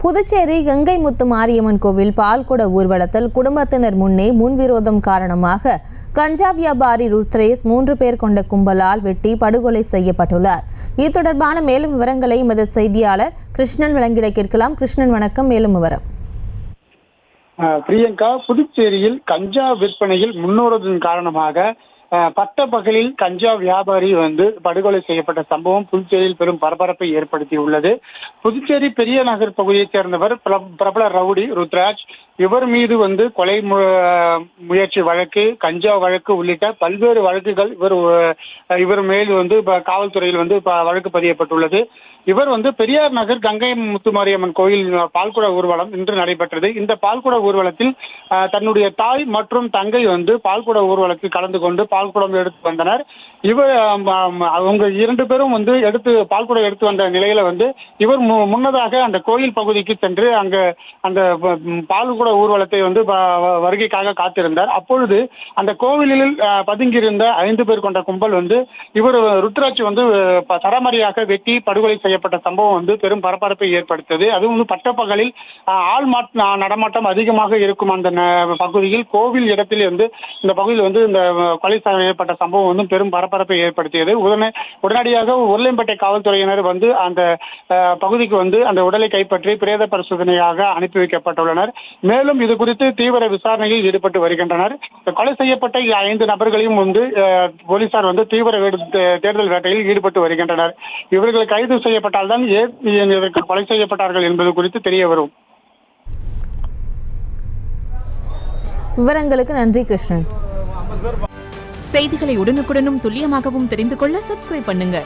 புதுச்சேரி கங்கை முத்து மாரியம்மன் கோவில் பால்குட ஊர்வலத்தில் குடும்பத்தினர் முன்னே முன்விரோதம் காரணமாக கஞ்சா வியாபாரி ருத்ரேஷ் 3 பேர் கொண்ட கும்பலால் வெட்டி படுகொலை செய்யப்பட்டுள்ளார். இது தொடர்பான மேலும் விவரங்களை எமது செய்தியாளர் கிருஷ்ணன் வழங்கிட கேட்கலாம். கிருஷ்ணன், வணக்கம். மேலும் விவரம். பிரியங்கா, புதுச்சேரியில் கஞ்சா விற்பனையில் முன்னோறுவதன் காரணமாக பட்டப்பகலில் கஞ்சா வியாபாரி படுகொலை செய்யப்பட்ட சம்பவம் புதுச்சேரியில் பெரும் பரபரப்பை ஏற்படுத்தியுள்ளது. புதுச்சேரி பெரிய நகர் பகுதியைச் சேர்ந்தவர் பிரபல ரவுடி ருத்ராஜ். இவர் மீது கொலை முயற்சி வழக்கு, கஞ்சா வழக்கு உள்ளிட்ட பல்வேறு வழக்குகள் இவர் மேல் காவல்துறையில் வழக்கு பதியப்பட்டுள்ளது. இவர் பெரியார் நகர் கங்கை முத்துமாரியம்மன் கோயில் பால்குட ஊர்வலம் இன்று நடைபெற்றது. இந்த பால்குட ஊர்வலத்தில் தன்னுடைய தாய் மற்றும் தங்கை பால்குட ஊர்வலத்தில் கலந்து கொண்டு பால்குடம் எடுத்து வந்தனர். அவங்க 2 பேரும் எடுத்து பால்குடம் எடுத்து வந்த நிலையில இவர் முன்னதாக அந்த கோயில் பகுதிக்கு சென்று அங்க அந்த பால்குட ஊர்வலத்தை வருகைக்காக காத்திருந்தார். அப்பொழுது அந்த கோவிலில் பதுங்கியிருந்த 5 பேர் கொண்ட கும்பல் இவர் ருத்ராஜ் சரமாரியாக வெட்டி படுகொலை செய்யப்பட்ட சம்பவம் பெரும் பரபரப்பை ஏற்படுத்தது. அதுவும் பட்டப்பகலில் ஆள் நடமாட்டம் அதிகமாக இருக்கும் அந்த பகுதியில் கோவில் இடத்தில் இந்த பகுதியில் இந்த கொலை செய்யப்பட்ட சம்பவம் பெரும் பரபரப்பை ஏற்படுத்தியது. உடனடியாக உருளையம்பேட்டை காவல்துறையினர் அந்த பகுதிக்கு அந்த உடலை கைப்பற்றி பிரேத பரிசோதனையாக அனுப்பி வைக்கப்பட்டுள்ளனர். மேலும் இது குறித்து தீவிர விசாரணையில் ஈடுபட்டு வருகின்றனர். கொலை செய்யப்பட்ட 5 நபர்களையும் போலீசார் தீவிர தேடுதல் வேட்டையில் ஈடுபட்டு வருகின்றனர். இவர்கள் கைது செய்யப்பட்டால்தான் ஏன் இதற்கு கொலை செய்யப்பட்டார்கள் என்பது குறித்து தெரிய வரும். விவரங்களுக்கு நன்றி கிருஷ்ணன். செய்திகளை உடனுக்குடனும் துல்லியமாகவும் தெரிந்து கொள்ள சப்ஸ்கிரைப் பண்ணுங்க.